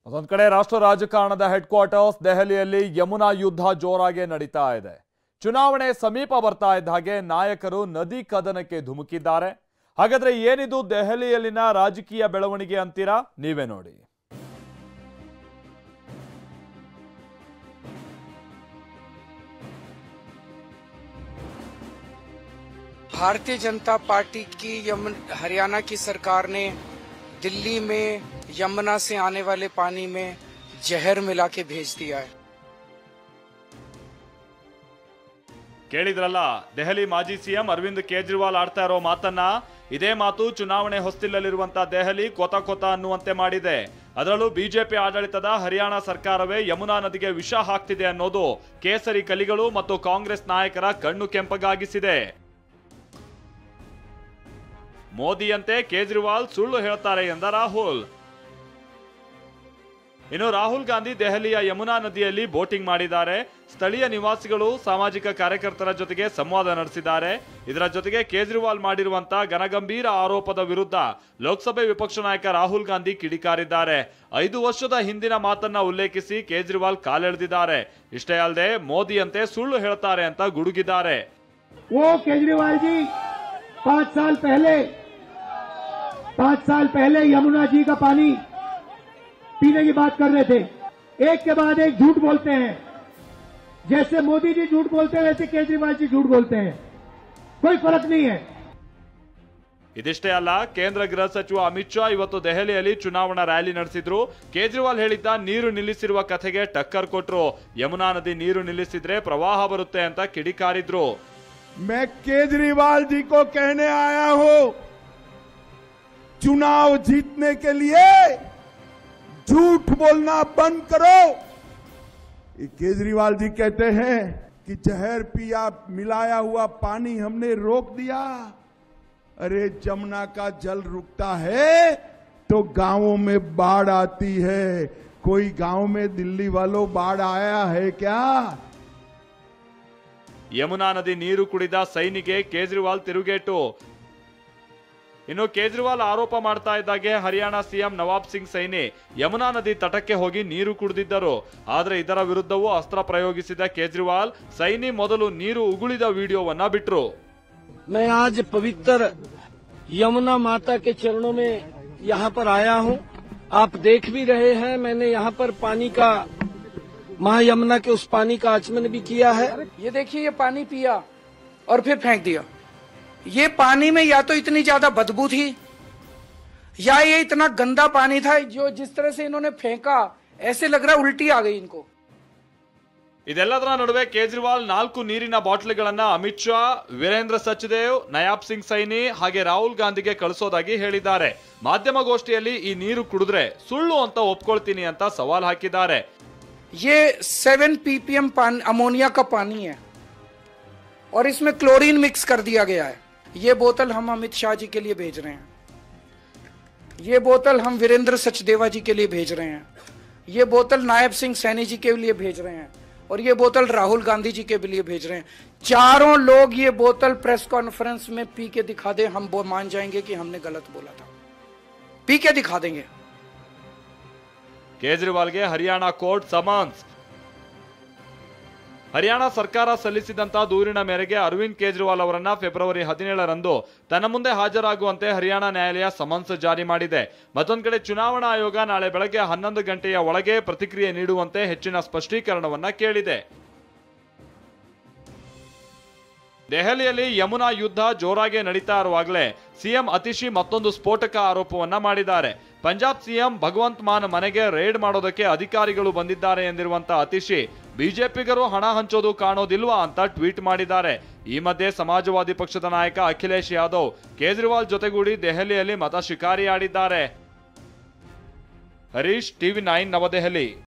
ಅದೊಂದು ಕಡೆ ರಾಷ್ಟ್ರ ರಾಜಕಾರಣದ ಹೆಡ್ ಕ್ವಾರ್ಟರ್ಸ್ ದೆಹಲಿಯಲ್ಲಿ ಯಮುನಾ ಯುದ್ಧ ಜೋರಾಗಿ ನಡೀತಾ ಇದೆ. ಚುನಾವಣೆ ಸಮೀಪ ಬರ್ತಾ ಇದ್ದ ಹಾಗೆ ನಾಯಕರು ನದಿ ಕದನಕ್ಕೆ ಧುಮುಕಿದ್ದಾರೆ. ಹಾಗಾದ್ರೆ ಏನಿದು ದೆಹಲಿಯಲ್ಲಿನ ರಾಜಕೀಯ ಬೆಳವಣಿಗೆ ಅಂತೀರಾ? ನೀವೇ ನೋಡಿ. भारतीय जनता पार्टी की हरियाणा की सरकार ने दिल्ली में यमुना से आने वाले पानी में जहर मिला के भेज दिया है. ಕೇಳಿದ್ರಲ್ಲ, ದೆಹಲಿ ಮಾಜಿ ಸಿಎಂ ಅರವಿಂದ್ ಕೇಜ್ರಿವಾಲ್ ಆಡ್ತಾ ಇರೋ ಮಾತನ್ನ. ಇದೇ ಮಾತು ಚುನಾವಣೆ ಹೊಸ್ತಿಲಲ್ಲಿರುವಂತಹ ದೆಹಲಿ ಕೊತ ಕೊತ ಅನ್ನುವಂತೆ ಮಾಡಿದೆ. ಅದರಲ್ಲೂ ಬಿಜೆಪಿ ಆಡಳಿತದ ಹರಿಯಾಣ ಸರ್ಕಾರವೇ ಯಮುನಾ ನದಿಗೆ ವಿಷ ಹಾಕ್ತಿದೆ ಅನ್ನೋದು ಕೇಸರಿ ಕಲಿಗಳು ಮತ್ತು ಕಾಂಗ್ರೆಸ್ ನಾಯಕರ ಕಣ್ಣು ಕೆಂಪಗಾಗಿಸಿದೆ. ಮೋದಿಯಂತೆ ಕೇಜ್ರಿವಾಲ್ ಸುಳ್ಳು ಹೇಳ್ತಾರೆ ಎಂದ ರಾಹುಲ್. ಇನ್ನು ರಾಹುಲ್ ಗಾಂಧಿ ದೆಹಲಿಯ ಯಮುನಾ ನದಿಯಲ್ಲಿ ಬೋಟಿಂಗ್ ಮಾಡಿದ್ದಾರೆ. ಸ್ಥಳೀಯ ನಿವಾಸಿಗಳು ಸಾಮಾಜಿಕ ಕಾರ್ಯಕರ್ತರ ಜೊತೆಗೆ ಸಂವಾದ ನಡೆಸಿದ್ದಾರೆ. ಇದರ ಜೊತೆಗೆ ಕೇಜ್ರಿವಾಲ್ ಮಾಡಿರುವಂತಹ ಘನಗಂಭೀರ ಆರೋಪದ ವಿರುದ್ಧ ಲೋಕಸಭೆ ವಿಪಕ್ಷ ನಾಯಕ ರಾಹುಲ್ ಗಾಂಧಿ ಕಿಡಿಕಾರಿದ್ದಾರೆ. 5 ವರ್ಷದ ಹಿಂದಿನ ಮಾತನ್ನ ಉಲ್ಲೇಖಿಸಿ ಕೇಜ್ರಿವಾಲ್ ಕಾಲೆಳೆದಿದ್ದಾರೆ. ಇಷ್ಟೇ ಅಲ್ಲದೆ ಮೋದಿಯಂತೆ ಸುಳ್ಳು ಹೇಳ್ತಾರೆ ಅಂತ ಗುಡುಗಿದ್ದಾರೆ. ಕೇಜ್ರಿವಾಲ್ ಜಿ 5 साल पहले यमुना जी का पानी पीने की बात कर रहे थे. एक के बाद एक झूठ बोलते हैं. जैसे मोदी जी झूठ बोलते हैं वैसे केजरीवाल जी झूठ बोलते हैं. कोई फर्क नहीं है. ಇದಿಷ್ಟೇ ಅಲ್ಲ, ಕೇಂದ್ರ ಗೃಹ ಸಚಿವ ಅಮಿತ್ ಶಾ ಇವತ್ತು ದೆಹಲಿಯಲ್ಲಿ ಚುನಾವಣಾ ರ್ಯಾಲಿ ನಡೆಸಿದ್ರು. ಕೇಜ್ರಿವಾಲ್ ಹೇಳಿದ್ದ ನೀರು ನಿಲ್ಲಿಸಿರುವ ಕಥೆಗೆ ಟಕ್ಕರ್ ಕೊಟ್ರು. ಯಮುನಾ ನದಿ ನೀರು ನಿಲ್ಲಿಸಿದ್ರೆ ಪ್ರವಾಹ ಬರುತ್ತೆ ಅಂತ ಕಿಡಿಕಾರಿದ್ರು. मैं केजरीवाल जी को कहने आया हूं, चुनाव जीतने के लिए झूठ बोलना बंद करो. केजरीवाल जी कहते हैं कि जहर पिया मिलाया हुआ पानी हमने रोक दिया. अरे जमुना का जल रुकता है तो गांवों में बाढ़ आती है. कोई गांव में दिल्ली वालों बाढ़ आया है क्या? ಯಮುನಾ ನದಿ ನೀರು ಕುಡಿದ ಸೈನಿಗೆ ಕೇಜ್ರಿವಾಲ್ ತಿರುಗೇಟು. ಇನ್ನು ಕೇಜ್ರಿವಾಲ್ ಆರೋಪ ಮಾಡ್ತಾ ಇದ್ದಾಗೆ ಹರಿಯಾಣ ಸಿಎಂ ನವಾಬ್ ಸಿಂಗ್ ಸೈನಿ ಯಮುನಾ ನದಿ ತಟಕ್ಕೆ ಹೋಗಿ ನೀರು ಕುಡಿದಿದ್ದರು. ಆದ್ರೆ ಇದರ ವಿರುದ್ಧವೂ ಅಸ್ತ್ರ ಪ್ರಯೋಗಿಸಿದ ಕೇಜ್ರಿವಾಲ್ ಸೈನಿ ಮೊದಲು ನೀರು ಉಗುಳಿದ ವಿಡಿಯೋವನ್ನ ಬಿಟ್ರು. मैं आज पवित्र यमुना माता के चरणों में यहाँ पर आया हूँ. आप देख भी रहे हैं, मैंने यहाँ पर पानी का महा यमुना के उस पानी का आचमन भी किया है. ये देखिए, ये पानी पिया और फिर फेंक दिया. ये पानी में या तो इतनी ज्यादा बदबू थी या ये इतना गंदा पानी था जो जिस तरह से इन्होंने फेंका ऐसे लग रहा उल्टी आ गई इनको. ಇದೆಲ್ಲದರ ನಡುವೆ ಕೇಜ್ರಿವಾಲ್ 4 ನೀರಿನ ಬಾಟ್ಲಿಗಳನ್ನ ಅಮಿತ್ ಶಾ, ವೀರೇಂದ್ರ ಸಚ್ದೇವ್, ನಯಾಬ್ ಸಿಂಗ್ ಸೈನಿ ಹಾಗೆ ರಾಹುಲ್ ಗಾಂಧಿಗೆ ಕಳಿಸೋದಾಗಿ ಹೇಳಿದ್ದಾರೆ. ಮಾಧ್ಯಮಗೋಷ್ಠಿಯಲ್ಲಿ ಈ ನೀರು ಕುಡಿದ್ರೆ ಸುಳ್ಳು ಅಂತ ಒಪ್ಕೊಳ್ತೀನಿ ಅಂತ ಸವಾಲ್ ಹಾಕಿದ್ದಾರೆ. ये 7 ppm अमोनिया का पानी है और इसमें क्लोरीन मिक्स कर दिया गया है. ये बोतल हम अमित शाह जी के लिए भेज रहे हैं. ये बोतल हम वीरेंद्र सचदेवा जी के लिए भेज रहे हैं. ये बोतल नायब सिंह सैनी जी के लिए भेज रहे हैं और ये बोतल राहुल गांधी जी के लिए भेज रहे हैं. चारों लोग ये बोतल प्रेस कॉन्फ्रेंस में पी के दिखा दे, हम वो मान जाएंगे कि हमने गलत बोला था. पी के दिखा देंगे. ಕೇಜ್ರಿವಾಲ್ಗೆ ಹರಿಯಾಣ ಕೋರ್ಟ್ ಸಮನ್ಸ್. ಹರಿಯಾಣ ಸರ್ಕಾರ ಸಲ್ಲಿಸಿದಂತಹ ದೂರಿನ ಮೇರೆಗೆ ಅರವಿಂದ್ ಕೇಜ್ರಿವಾಲ್ ಅವರನ್ನ ಫೆಬ್ರವರಿ 17ರಂದು ತನ್ನ ಮುಂದೆ ಹಾಜರಾಗುವಂತೆ ಹರಿಯಾಣ ನ್ಯಾಯಾಲಯ ಸಮನ್ಸ್ ಜಾರಿ ಮಾಡಿದೆ. ಮತ್ತೊಂದು ಕಡೆ ಚುನಾವಣಾ ಆಯೋಗ ನಾಳೆ ಬೆಳಗ್ಗೆ 11 ಗಂಟೆಯ ಒಳಗೆ ಪ್ರತಿಕ್ರಿಯೆ ನೀಡುವಂತೆ ಹೆಚ್ಚಿನ ಸ್ಪಷ್ಟೀಕರಣವನ್ನ ಕೇಳಿದೆ. ದೆಹಲಿಯಲ್ಲಿ ಯಮುನಾ ಯುದ್ಧ ಜೋರಾಗಿ ನಡೀತಾ ಇರುವಾಗಲೇ ಸಿಎಂ ಅತಿಶಿ ಮತ್ತೊಂದು ಸ್ಫೋಟಕ ಆರೋಪವನ್ನ ಮಾಡಿದ್ದಾರೆ. ಪಂಜಾಬ್ ಸಿಎಂ ಭಗವಂತ್ ಮಾನ್ ಮನೆಗೆ ರೇಡ್ ಮಾಡೋದಕ್ಕೆ ಅಧಿಕಾರಿಗಳು ಬಂದಿದ್ದಾರೆ ಎಂದಿರುವಂತಹ ಅತಿಶಿ ಬಿಜೆಪಿಗರು ಹಣ ಹಂಚೋದು ಕಾಣೋದಿಲ್ವಾ ಅಂತ ಟ್ವೀಟ್ ಮಾಡಿದ್ದಾರೆ. ಈ ಮಧ್ಯೆ ಸಮಾಜವಾದಿ ಪಕ್ಷದ ನಾಯಕ ಅಖಿಲೇಶ್ ಯಾದವ್ ಕೇಜ್ರಿವಾಲ್ ಜೊತೆಗೂಡಿ ದೆಹಲಿಯಲ್ಲಿ ಮತ ಶಿಕಾರಿ ಆಡಿದ್ದಾರೆ. ಹರೀಶ್, TV9 ನವದೆಹಲಿ.